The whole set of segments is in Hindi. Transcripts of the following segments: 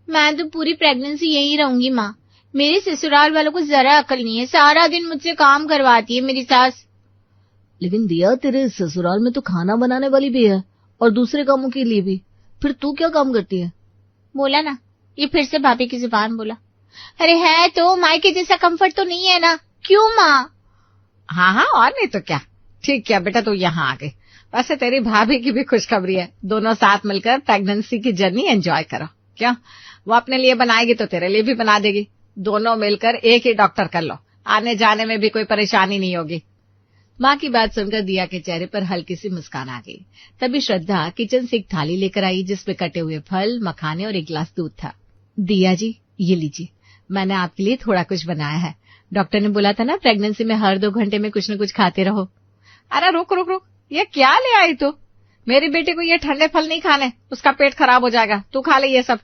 मैं तो पूरी प्रेगनेंसी यही रहूंगी माँ। मेरे ससुराल वालों को जरा अकल नहीं है, सारा दिन मुझसे काम करवाती है मेरी सास। लेकिन दिया, तेरे ससुराल में तो खाना बनाने वाली भी है और दूसरे कामों के लिए भी, फिर तू क्या काम करती है? बोला ना, ये फिर से भाभी की जुबान बोला। अरे है तो मायके जैसा कंफर्ट तो नहीं है ना, क्यों माँ? हाँ हाँ, और नहीं तो क्या। ठीक क्या बेटा, तू यहाँ आ गई। वैसे तेरी भाभी की भी खुशखबरी है, दोनों साथ मिलकर प्रेगनेंसी की जर्नी एंजॉय करो। क्या वो अपने लिए बनाएगी तो तेरे लिए भी बना देगी, दोनों मिलकर एक ही डॉक्टर कर लो, आने जाने में भी कोई परेशानी नहीं होगी। माँ की बात सुनकर दिया के चेहरे पर हल्की सी मुस्कान आ गई। तभी श्रद्धा किचन से एक थाली लेकर आई जिसमें कटे हुए फल, मखाने और एक गिलास दूध था। दिया जी, ये लीजिए, मैंने आपके लिए थोड़ा कुछ बनाया है। डॉक्टर ने बोला था ना प्रेगनेंसी में हर 2 घंटे में कुछ न कुछ खाते रहो। अरे रुक रुक रुक, ये क्या ले आई तू? मेरी बेटी को ये ठंडे फल नहीं खाने, उसका पेट खराब हो जाएगा। तू खा ले ये सब।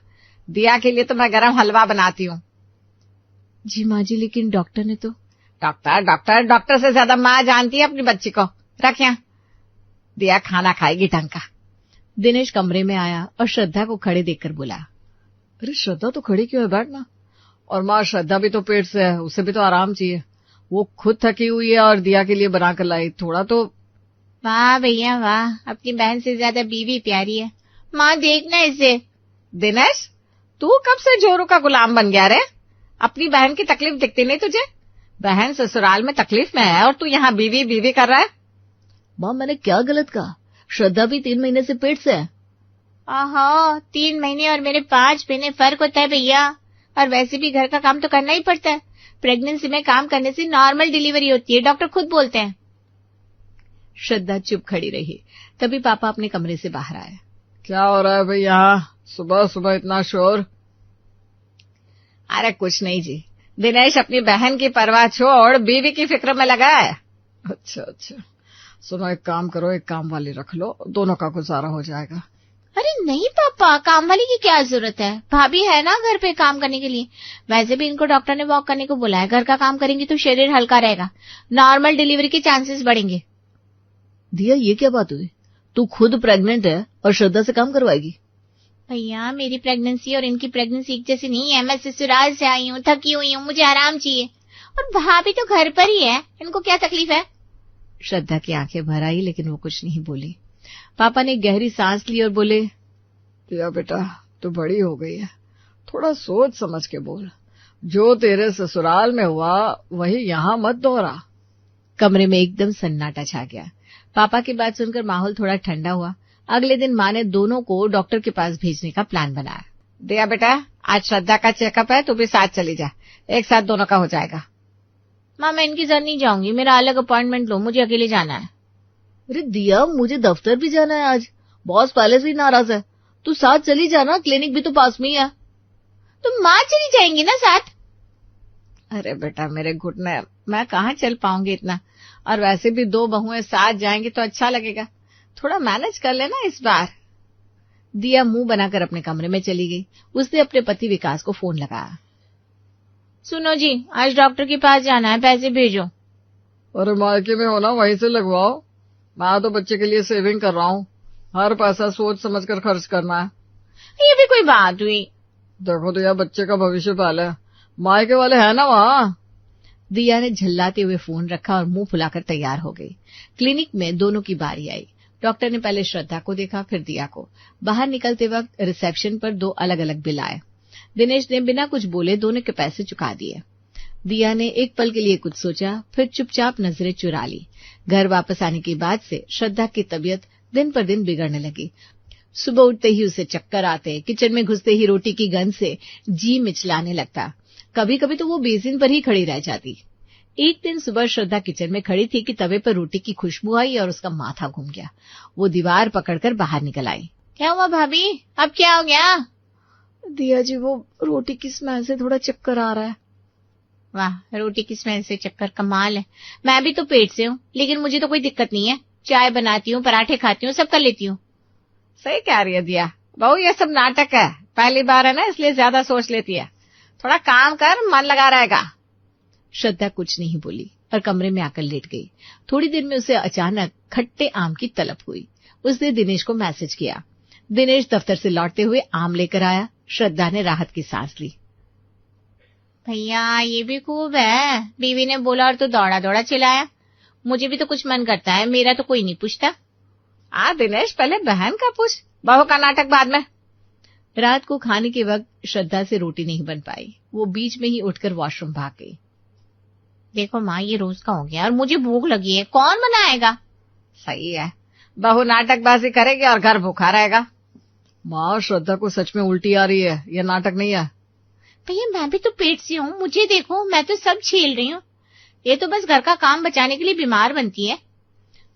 दिया के लिए तो मैं गरम हलवा बनाती हूँ। जी माँ जी, लेकिन डॉक्टर ने तो। डॉक्टर से ज्यादा माँ जानती है अपनी बच्ची को। रख यहाँ, दिया खाना खाएगी ढंग का। दिनेश कमरे में आया और श्रद्धा को खड़े देखकर बोला, अरे श्रद्धा तो खड़ी क्यों है, बैठना। और माँ, श्रद्धा भी तो पेट से है, उसे भी तो आराम चाहिए। वो खुद थकी हुई है और दिया के लिए बना कर लाई, थोड़ा तो। वाह भैया वाह, अपनी बहन से ज्यादा बीवी प्यारी है। माँ देखना इसे। दिनेश, तू कब से जोरू का गुलाम बन गया रे? अपनी बहन की तकलीफ दिखती नहीं तुझे? बहन ससुराल में तकलीफ में है और तू यहाँ बीवी बीवी कर रहा है। माँ, मैंने क्या गलत कहा? श्रद्धा भी 3 महीने से पेट से है। आहा, 3 महीने और मेरे 5 महीने फर्क होता है भैया। और वैसे भी घर का काम तो करना ही पड़ता है। प्रेगनेंसी में काम करने से नॉर्मल डिलीवरी होती है, डॉक्टर खुद बोलते हैं। श्रद्धा चुप खड़ी रही। तभी पापा अपने कमरे से बाहर आए। क्या हो रहा है भाई यहाँ सुबह सुबह इतना शोर? अरे कुछ नहीं जी, दिनेश अपनी बहन की परवाह छोड़ बीवी की फिक्र में लगा है। अच्छा अच्छा, सुनो, एक काम करो, एक काम वाली रख लो, दोनों का गुजारा हो जाएगा। अरे नहीं पापा, काम वाली की क्या जरूरत है, भाभी है ना घर पे काम करने के लिए। वैसे भी इनको डॉक्टर ने वॉक करने को बोला है, घर का काम करेंगी तो शरीर हल्का रहेगा, नॉर्मल डिलीवरी के चांसेस बढ़ेंगे। दिया, ये क्या बात हुई? तू खुद प्रेग्नेंट है और श्रद्धा से काम करवाएगी? भैया, मेरी प्रेगनेंसी और इनकी प्रेगनेंसी एक जैसी नहीं है। मैं ससुराल से आई हूँ, थकी हुई हूँ, मुझे आराम चाहिए। और भाभी तो घर पर ही है, इनको क्या तकलीफ है? श्रद्धा की आंखें भर आई लेकिन वो कुछ नहीं बोली। पापा ने गहरी सांस ली और बोले, दिया बेटा, तू बड़ी हो गई है, थोड़ा सोच समझ के बोल। जो तेरे ससुराल में हुआ वही यहाँ मत दोहरा। कमरे में एकदम सन्नाटा छा गया। पापा की बात सुनकर माहौल थोड़ा ठंडा हुआ। अगले दिन माँ ने दोनों को डॉक्टर के पास भेजने का प्लान बनाया। दिया बेटा, आज श्रद्धा का चेकअप है, तू भी साथ चली जा, एक साथ दोनों का हो जाएगा। माँ, मैं इनकी साथ नहीं जाऊंगी, मेरा अलग अपॉइंटमेंट लो, मुझे अकेले जाना है। अरे दिया, मुझे दफ्तर भी जाना है आज, बॉस पहले से ही नाराज है। तू साथ चली जाना, क्लिनिक भी तो पास में ही है। तो माँ चली जाएंगी ना साथ? अरे बेटा, मेरे घुटने, मैं कहाँ चल पाऊंगी इतना, और वैसे भी 2 बहुएं साथ जाएंगी तो अच्छा लगेगा, थोड़ा मैनेज कर लेना इस बार। दिया मुंह बनाकर अपने कमरे में चली गई। उसने अपने पति विकास को फोन लगाया। सुनो जी, आज डॉक्टर के पास जाना है, पैसे भेजो। अरे मायके में हो ना, वहीं से लगवाओ। मैं तो बच्चे के लिए सेविंग कर रहा हूँ, हर पैसा सोच समझ कर खर्च करना है। ये भी कोई बात हुई? देखो तो यार, बच्चे का भविष्य पहले, मायके वाले है ना वहाँ। दिया ने झल्लाते हुए फोन रखा और मुंह फुलाकर तैयार हो गई। क्लिनिक में दोनों की बारी आई। डॉक्टर ने पहले श्रद्धा को देखा, फिर दिया को। बाहर निकलते वक्त रिसेप्शन पर 2 अलग अलग बिल आए। दिनेश ने बिना कुछ बोले दोनों के पैसे चुका दिए। दिया ने एक पल के लिए कुछ सोचा, फिर चुपचाप नजरें चुरा ली। घर वापस आने के बाद से श्रद्धा की तबीयत दिन पर दिन बिगड़ने लगी। सुबह उठते ही उसे चक्कर आते, किचन में घुसते ही रोटी की गंध से जी मिचलाने लगता। कभी कभी तो वो बेसिन पर ही खड़ी रह जाती। एक दिन सुबह श्रद्धा किचन में खड़ी थी कि तवे पर रोटी की खुशबू आई और उसका माथा घूम गया। वो दीवार पकड़कर बाहर निकल आई। क्या हुआ भाभी, अब क्या हो गया? दिया जी, वो रोटी की स्मेल से थोड़ा चक्कर आ रहा है। वाह, रोटी की स्मेल से चक्कर, कमाल है। मैं भी तो पेट से हूँ, लेकिन मुझे तो कोई दिक्कत नहीं है। चाय बनाती हूँ, पराठे खाती हूँ, सब कर लेती हूँ। सही कह रही है दिया बहू, ये सब नाटक है, पहली बार है ना इसलिए ज्यादा सोच लेती है। थोड़ा काम कर, मन लगा रहेगा। श्रद्धा कुछ नहीं बोली और कमरे में आकर लेट गई। थोड़ी देर में उसे अचानक खट्टे आम की तलब हुई। उसने दिनेश को मैसेज किया। दिनेश दफ्तर से लौटते हुए आम लेकर आया। श्रद्धा ने राहत की सांस ली। भैया ये भी खूब है, बीवी ने बोला और तो दौड़ा दौड़ा चिल्लाया। मुझे भी तो कुछ मन करता है, मेरा तो कोई नहीं पूछता। दिनेश पहले बहन का पूछ, बहू का नाटक बाद में। रात को खाने के वक्त श्रद्धा से रोटी नहीं बन पाई, वो बीच में ही उठकर वॉशरूम भाग गई। देखो माँ, ये रोज का हो गया और मुझे भूख लगी है, कौन बनाएगा? सही है, बहू नाटकबाजी करेगी और घर भूखा रहेगा। माँ, श्रद्धा को सच में उल्टी आ रही है, ये नाटक नहीं है। भैया मैं भी तो पेट से हूँ, मुझे देखो, मैं तो सब झेल रही हूँ। ये तो बस घर का काम बचाने के लिए बीमार बनती है।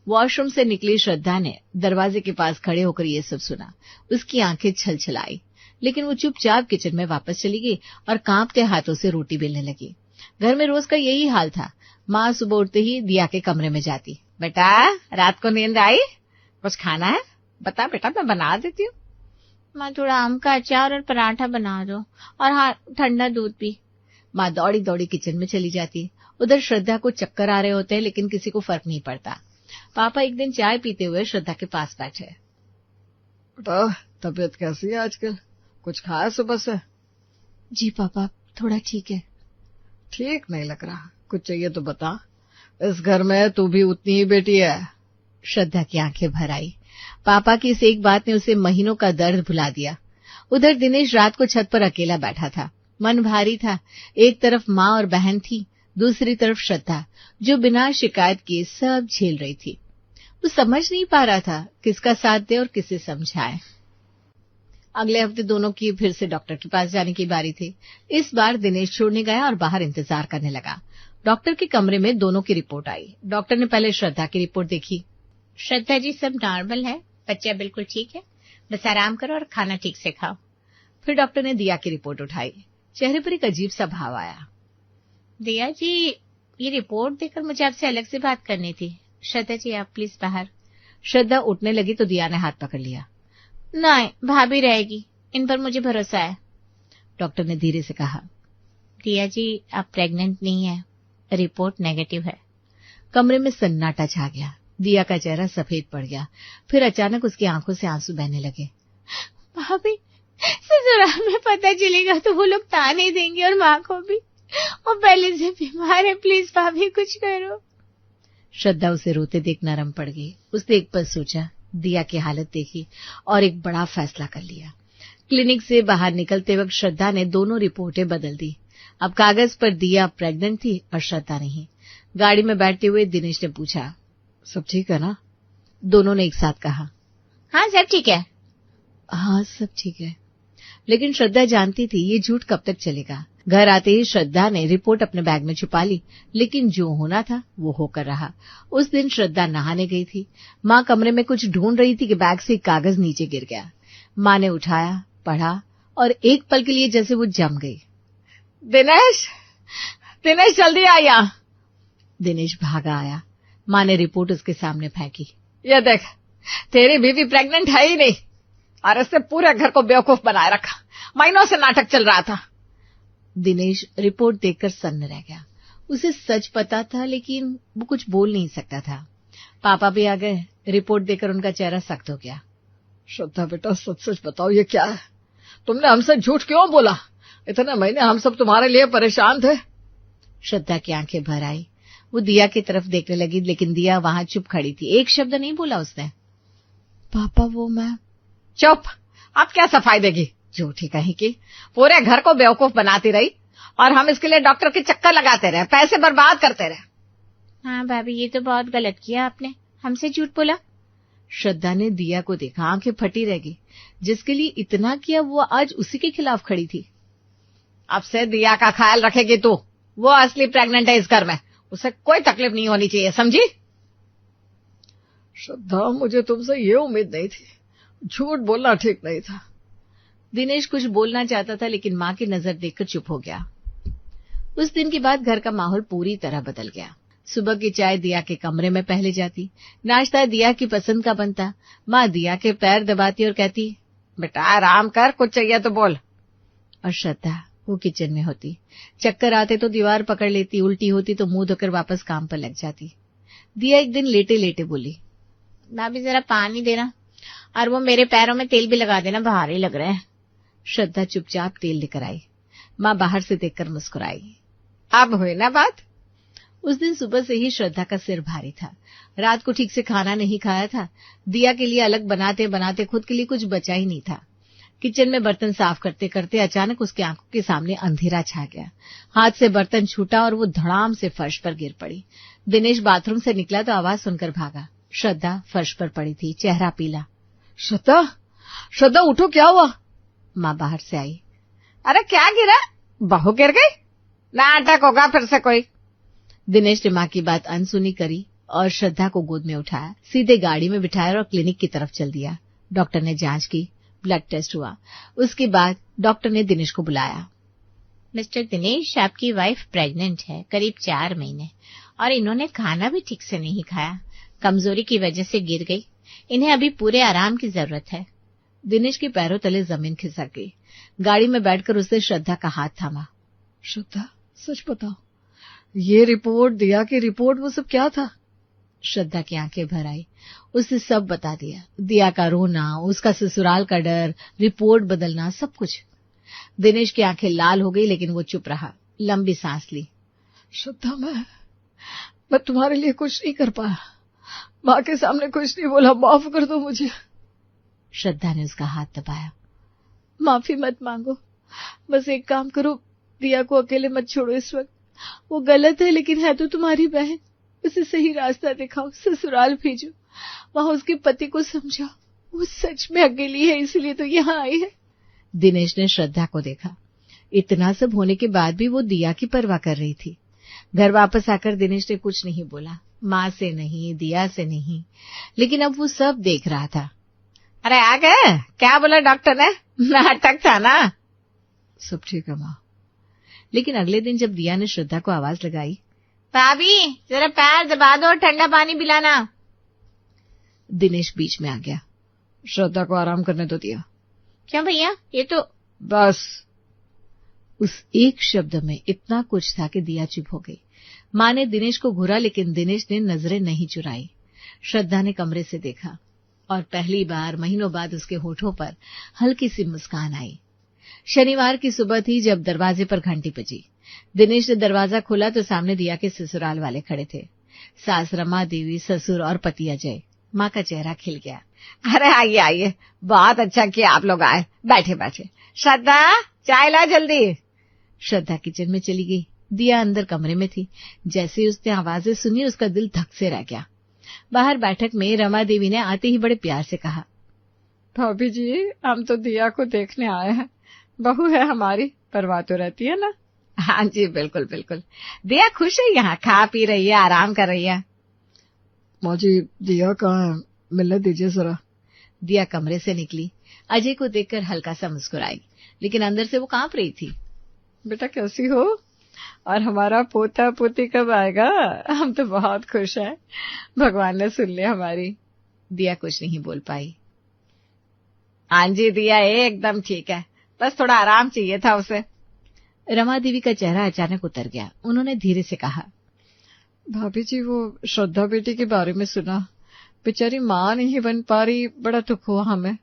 वॉशरूम से निकली श्रद्धा ने दरवाजे के पास खड़े होकर ये सब सुना। उसकी आंखें छलछलाई, लेकिन वो चुपचाप किचन में वापस चली गई और कांपते हाथों से रोटी बेलने लगी। घर में रोज का यही हाल था। माँ सुबह उठते ही दिया के कमरे में जाती। बेटा, रात को नींद आई? कुछ खाना है? बता बेटा, मैं बना देती हूँ। माँ थोड़ा आम का अचार और पराठा बना दो, और हाँ ठंडा दूध भी। माँ दौड़ी दौड़ी किचन में चली जाती। उधर श्रद्धा को चक्कर आ रहे होते हैं, लेकिन किसी को फर्क नहीं पड़ता। पापा एक दिन चाय पीते हुए श्रद्धा के पास बैठे। बेटा, तबीयत कैसी है आजकल? कुछ खाया सुबह से? जी पापा, थोड़ा ठीक है। ठीक नहीं लग रहा, कुछ चाहिए तो बता। इस घर में तू भी उतनी ही बेटी है। श्रद्धा की आंखें भर आई। पापा की इस एक बात ने उसे महीनों का दर्द भुला दिया। उधर दिनेश रात को छत पर अकेला बैठा था। मन भारी था। एक तरफ माँ और बहन थी, दूसरी तरफ श्रद्धा, जो बिना शिकायत के सब झेल रही थी। वो समझ नहीं पा रहा था किसका साथ दे और किसे समझाए। अगले हफ्ते दोनों की फिर से डॉक्टर के पास जाने की बारी थी। इस बार दिनेश छोड़ने गया और बाहर इंतजार करने लगा। डॉक्टर के कमरे में दोनों की रिपोर्ट आई। डॉक्टर ने पहले श्रद्धा की रिपोर्ट देखी। श्रद्धा जी, सब नॉर्मल है, बच्चा बिल्कुल ठीक है, बस आराम करो और खाना ठीक से खाओ। फिर डॉक्टर ने दिया की रिपोर्ट उठाई। चेहरे पर एक अजीब सा भाव आया। दिया जी, ये रिपोर्ट देखकर मुझे आपसे अलग से बात करनी थी। श्रद्धा जी, आप प्लीज बाहर। श्रद्धा उठने लगी तो दिया ने हाथ पकड़ लिया। नहीं, भाभी रहेगी, इन पर मुझे भरोसा है। डॉक्टर ने धीरे से कहा। दिया जी, आप प्रेग्नेंट नहीं है, रिपोर्ट नेगेटिव है। कमरे में सन्नाटा छा गया। दिया का चेहरा सफेद पड़ गया। फिर अचानक उसकी आंखों से आंसू बहने लगे। भाभी, ससुराल में पता चलेगा तो वो लोग ताने देंगे, और माँ को भी, और पहले से बीमार है, प्लीज भाभी कुछ करो। श्रद्धा उसे रोते देख नरम पड़ गई। उसने एक पल सोचा, दिया की हालत देखी और एक बड़ा फैसला कर लिया। क्लिनिक से बाहर निकलते वक्त श्रद्धा ने दोनों रिपोर्टें बदल दी। अब कागज पर दिया प्रेग्नेंट थी और श्रद्धा नहीं। गाड़ी में बैठते हुए दिनेश ने पूछा, सब ठीक है ना? दोनों ने एक साथ कहा, हाँ सब ठीक है। हाँ सब ठीक है। लेकिन श्रद्धा जानती थी ये झूठ कब तक चलेगा। घर आते ही श्रद्धा ने रिपोर्ट अपने बैग में छुपा ली, लेकिन जो होना था वो होकर रहा। उस दिन श्रद्धा नहाने गई थी। माँ कमरे में कुछ ढूंढ रही थी कि बैग से एक कागज नीचे गिर गया। माँ ने उठाया, पढ़ा और एक पल के लिए जैसे वो जम गई। दिनेश, दिनेश जल्दी आ यहाँ। दिनेश भागा आया। माँ ने रिपोर्ट उसके सामने फेंकी। ये देख, तेरी बीवी प्रेग्नेंट है ही नहीं, और इससे पूरे घर को बेवकूफ बनाए रखा। महीनों से नाटक चल रहा था। दिनेश रिपोर्ट देखकर सन्न रह गया। उसे सच पता था, लेकिन वो कुछ बोल नहीं सकता था। पापा भी आ गए। रिपोर्ट देखकर उनका चेहरा सख्त हो गया। श्रद्धा बेटा, सच सच बताओ, ये क्या है? तुमने हमसे झूठ क्यों बोला? इतने महीने हम सब तुम्हारे लिए परेशान थे। श्रद्धा की आंखें भर आई। वो दिया की तरफ देखने लगी, लेकिन दिया वहां चुप खड़ी थी। एक शब्द नहीं बोला उसने। पापा, वो मैं। चुप, अब क्या सफाई देगी? झूठी कहीं की, पूरे घर को बेवकूफ बनाती रही, और हम इसके लिए डॉक्टर के चक्कर लगाते रहे, पैसे बर्बाद करते रहे। हाँ भाभी, ये तो बहुत गलत किया आपने, हमसे झूठ बोला। श्रद्धा ने दिया को देखा, आंखें फटी रह गई। जिसके लिए इतना किया वो आज उसी के खिलाफ खड़ी थी। अब से दिया का ख्याल रखेगी तू। वो असली प्रेग्नेंट है इस घर में, उसे कोई तकलीफ नहीं होनी चाहिए, समझी? श्रद्धा, मुझे तुमसे ये उम्मीद नहीं थी। झूठ बोलना ठीक नहीं था। दिनेश कुछ बोलना चाहता था, लेकिन माँ की नजर देखकर चुप हो गया। उस दिन के बाद घर का माहौल पूरी तरह बदल गया। सुबह की चाय दिया के कमरे में पहले जाती, नाश्ता दिया की पसंद का बनता। माँ दिया के पैर दबाती और कहती, बेटा आराम कर, कुछ चाहिए तो बोल। और श्रद्धा वो किचन में होती। चक्कर आते तो दीवार पकड़ लेती, उल्टी होती तो मुंह धोकर वापस काम पर लग जाती। दिया एक दिन लेटे लेटे बोली, भाभी जरा पानी देना, और वो मेरे पैरों में तेल भी लगा देना, बाहर ही लग रहे हैं। श्रद्धा चुपचाप तेल लेकर आई। माँ बाहर से देखकर मुस्कुराई। अब हुई ना बात? उस दिन सुबह से ही श्रद्धा का सिर भारी था। रात को ठीक से खाना नहीं खाया था। दिया के लिए अलग बनाते बनाते खुद के लिए कुछ बचा ही नहीं था। किचन में बर्तन साफ करते करते अचानक उसकी आंखों के सामने अंधेरा छा गया। हाथ से बर्तन छूटा और वो धड़ाम से फर्श पर गिर पड़ी। दिनेश बाथरूम से निकला तो आवाज सुनकर भागा। श्रद्धा फर्श पर पड़ी थी, चेहरा पीला। श्रद्धा, श्रद्धा उठो, क्या हुआ? माँ बाहर से आई। अरे क्या गिरा? बहू गिर गई? नाटक होगा फिर से कोई। दिनेश ने माँ की बात अनसुनी करी और श्रद्धा को गोद में उठाया, सीधे गाड़ी में बिठाया और क्लिनिक की तरफ चल दिया। डॉक्टर ने जांच की, ब्लड टेस्ट हुआ। उसके बाद डॉक्टर ने दिनेश को बुलाया। मिस्टर दिनेश, आपकी वाइफ प्रेग्नेंट है, करीब 4 महीने, और इन्होंने खाना भी ठीक से नहीं खाया। कमजोरी की वजह से गिर गई। इन्हें अभी पूरे आराम की जरूरत है। दिनेश के पैरों तले जमीन खिसक गई। गाड़ी में बैठकर उसने श्रद्धा का हाथ थामा। श्रद्धा, सच बताओ, ये रिपोर्ट, दिया की रिपोर्ट, वो सब क्या था? श्रद्धा की आंखें भर आई। उसने सब बता दिया। दिया का रोना, उसका ससुराल का डर, रिपोर्ट बदलना, सब कुछ। दिनेश की आंखें लाल हो गई, लेकिन वो चुप रहा। लंबी सांस ली। श्रद्धा, मैं तुम्हारे लिए कुछ नहीं कर पाया। माँ के सामने कुछ नहीं बोला, माफ कर दो मुझे। श्रद्धा ने उसका हाथ दबाया। माफी मत मांगो, बस एक काम करो, दिया को अकेले मत छोड़ो इस वक्त। वो गलत है, लेकिन है तो तुम्हारी बहन। उसे सही रास्ता दिखाओ, ससुराल भेजो, वहां उसके पति को समझाओ। वो सच में अकेली है, इसलिए तो यहाँ आई है। दिनेश ने श्रद्धा को देखा। इतना सब होने के बाद भी वो दिया की परवाह कर रही थी। घर वापस आकर दिनेश ने कुछ नहीं बोला, माँ से नहीं, दिया से नहीं, लेकिन अब वो सब देख रहा था। अरे आ गए? क्या बोला डॉक्टर ने? नाटक था ना? सब ठीक है माँ। लेकिन अगले दिन जब दिया ने श्रद्धा को आवाज लगाई, भाभी जरा पैर दबा दो और ठंडा पानी पिलाना। दिनेश बीच में आ गया। श्रद्धा को आराम करने तो दिया। क्यों भैया, ये तो। बस। उस एक शब्द में इतना कुछ था कि दिया चुप हो गई। माँ ने दिनेश को घूरा, लेकिन दिनेश ने नजरें नहीं चुराई। श्रद्धा ने कमरे से देखा और पहली बार महीनों बाद उसके होठों पर हल्की सी मुस्कान आई। शनिवार की सुबह थी जब दरवाजे पर घंटी बजी। दिनेश ने दरवाजा खोला तो सामने दिया के ससुराल वाले खड़े थे। सास रमा देवी, ससुर और पति अजय। माँ का चेहरा खिल गया। अरे आइए आइए, बहुत अच्छा किया आप लोग आए। बैठे बैठे। श्रद्धा, चाय ला जल्दी। श्रद्धा किचन में चली गई। दिया अंदर कमरे में थी। जैसे ही उसने आवाजें सुनी, उसका दिल धक से रह गया। बाहर बैठक में रमा देवी ने आते ही बड़े प्यार से कहा, भाभी जी, हम तो दिया को देखने आए हैं। बहू है हमारी, परवाह तो रहती है ना? हाँ जी, बिल्कुल बिल्कुल। दिया खुश है, यहाँ खा पी रही है, आराम कर रही है। माँ जी, दिया कहाँ है? मिलने दीजिए जरा। दिया कमरे से निकली। अजय को देखकर हल्का सा मुस्कुराई, लेकिन अंदर से वो कांप रही थी। बेटा कैसी हो? और हमारा पोता पोती कब आएगा? हम तो बहुत खुश हैं। भगवान ने सुन लिया हमारी। दिया कुछ नहीं बोल पाई। हाँ जी, दिया एकदम ठीक है, बस थोड़ा आराम चाहिए था उसे। रमा देवी का चेहरा अचानक उतर गया। उन्होंने धीरे से कहा, भाभी जी, वो श्रद्धा बेटी के बारे में सुना। बेचारी माँ नहीं बन पा रही, बड़ा दुख हुआ हमें।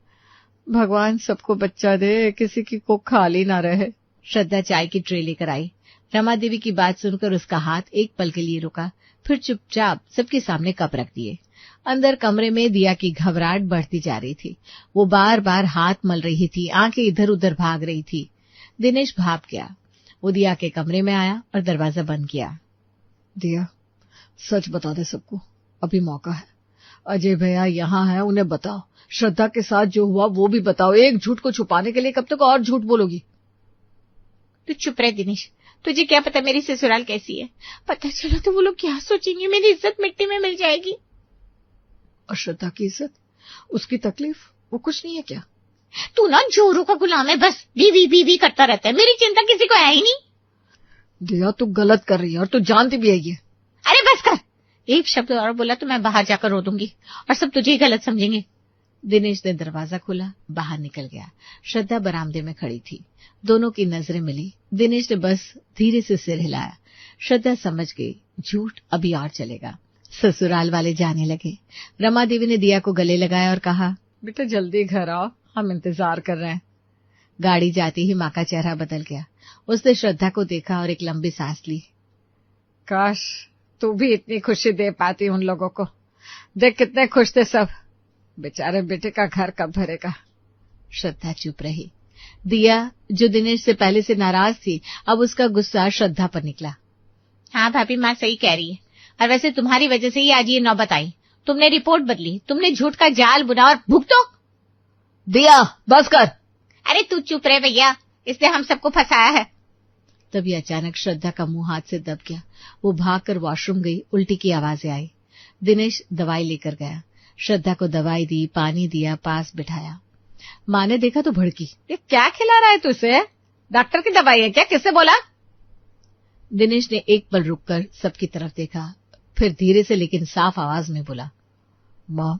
भगवान सबको बच्चा दे, किसी की कोख खाली ना रहे। श्रद्धा चाय की ट्रे लेकर आई। रमा देवी की बात सुनकर उसका हाथ एक पल के लिए रुका, फिर चुपचाप सबके सामने कप रख दिए। अंदर कमरे में दिया की घबराहट बढ़ती जा रही थी। वो बार बार हाथ मल रही थी, आंखें इधर उधर भाग रही थी। दिनेश भाप गया। वो दिया के कमरे में आया और दरवाजा बंद किया। दिया, सच बता दे सबको, अभी मौका है। अजय भैया यहाँ है, उन्हें बताओ। श्रद्धा के साथ जो हुआ वो भी बताओ। एक झूठ को छुपाने के लिए कब तक और झूठ बोलोगी? तू चुप रहे दिनेश, तुझे क्या पता मेरी ससुराल कैसी है। पता चला तो वो लोग क्या सोचेंगे, मेरी इज्जत मिट्टी में मिल जाएगी। और श्रद्धा की इज्जत, उसकी तकलीफ, वो कुछ नहीं है क्या? तू ना जोरों का गुलाम है, बस बीवी बीवी करता रहता है। मेरी चिंता किसी को है ही नहीं। दिया, तू गलत कर रही है और तू जानती भी है ये। अरे बस कर, एक शब्द और बोला तो मैं बाहर जाकर रो दूंगी और सब तुझे ही गलत समझेंगे। दिनेश ने दरवाजा खोला, बाहर निकल गया। श्रद्धा बरामदे में खड़ी थी। दोनों की नजरें मिली। दिनेश ने बस धीरे से सिर हिलाया। श्रद्धा समझ गई, झूठ अभी और चलेगा। ससुराल वाले जाने लगे। रमा देवी ने दिया को गले लगाया और कहा, बेटा जल्दी घर आओ, हम इंतजार कर रहे हैं। गाड़ी जाते ही माँ का चेहरा बदल गया। उसने श्रद्धा को देखा और एक लंबी सांस ली। काश तू भी इतनी खुशी दे पाती उन लोगों को। देख कितने खुश थे सब। बेचारे बेटे का घर कब भरेगा। श्रद्धा चुप रही। दिया, जो दिनेश से पहले से नाराज थी, अब उसका गुस्सा श्रद्धा पर निकला। हाँ भाभी, माँ सही कह रही है। और वैसे तुम्हारी वजह से ही आज ये नौबत आई। तुमने रिपोर्ट बदली, तुमने झूठ का जाल बुना और भुगतो। दिया, बस कर। अरे तू चुप रहे भैया, इसने हम सबको फंसाया है। तभी अचानक श्रद्धा का मुंह हाथ से दब गया। वो भागकर वॉशरूम गई। उल्टी की आवाजें आई। दिनेश दवाई लेकर गया। श्रद्धा को दवाई दी, पानी दिया, पास बिठाया। माँ ने देखा तो भड़की। ये क्या खिला रहा है तुझे? डॉक्टर की दवाई है क्या? किससे बोला? दिनेश ने एक पल रुककर सबकी तरफ देखा, फिर धीरे से लेकिन साफ आवाज में बोला, माँ,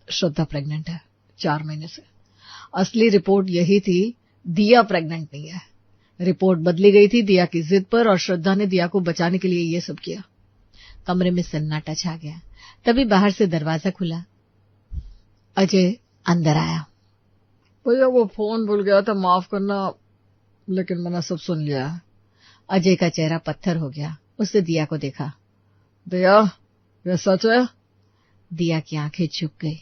श्रद्धा प्रेग्नेंट है 4 महीने से। असली रिपोर्ट यही थी, दिया प्रेग्नेंट नहीं है। रिपोर्ट बदली गई थी दिया की जिद पर, और श्रद्धा ने दिया को बचाने के लिए ये सब किया। कमरे में सन्नाटा छा गया। तभी बाहर से दरवाजा खुला। अजय अंदर आया। भैया वो फोन भूल गया था, माफ करना, लेकिन मैंने सब सुन लिया। अजय का चेहरा पत्थर हो गया। उसने दिया को देखा। दिया, ये सच है? दिया की आंखें झुक गई।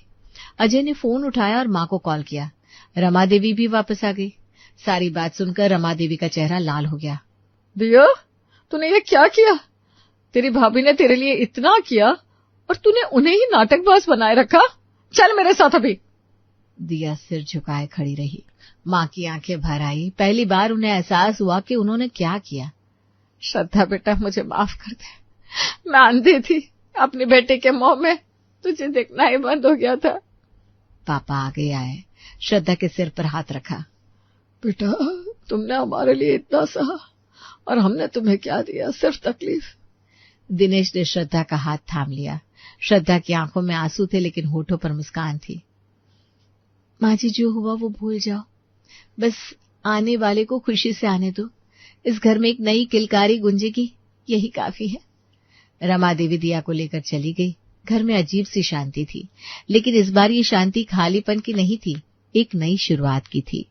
अजय ने फोन उठाया और माँ को कॉल किया। रमा देवी भी वापस आ गई। सारी बात सुनकर रमा देवी का चेहरा लाल हो गया। दिया, तूने ये क्या किया? तेरी भाभी ने तेरे लिए इतना किया और तूने उन्हें ही नाटकबाज बनाए रखा। चल मेरे साथ अभी। दिया सिर झुकाए खड़ी रही। माँ की आंखें भर आई। पहली बार उन्हें एहसास हुआ कि उन्होंने क्या किया। श्रद्धा बेटा, मुझे माफ कर दे। मैं अंधी थी। अपने बेटे के मोह में तुझे देखना ही बंद हो गया था। पापा आगे आए। श्रद्धा के सिर पर हाथ रखा। बेटा, तुमने हमारे लिए इतना सहा और हमने तुम्हें क्या दिया? सिर्फ तकलीफ। दिनेश ने श्रद्धा का हाथ थाम लिया। श्रद्धा की आंखों में आंसू थे, लेकिन होठों पर मुस्कान थी। माँ जी, जो हुआ वो भूल जाओ। बस आने वाले को खुशी से आने दो। इस घर में एक नई किलकारी गूंजेगी, यही काफी है। रमा देवी दिया को लेकर चली गई। घर में अजीब सी शांति थी, लेकिन इस बार ये शांति खालीपन की नहीं थी, एक नई शुरुआत की थी।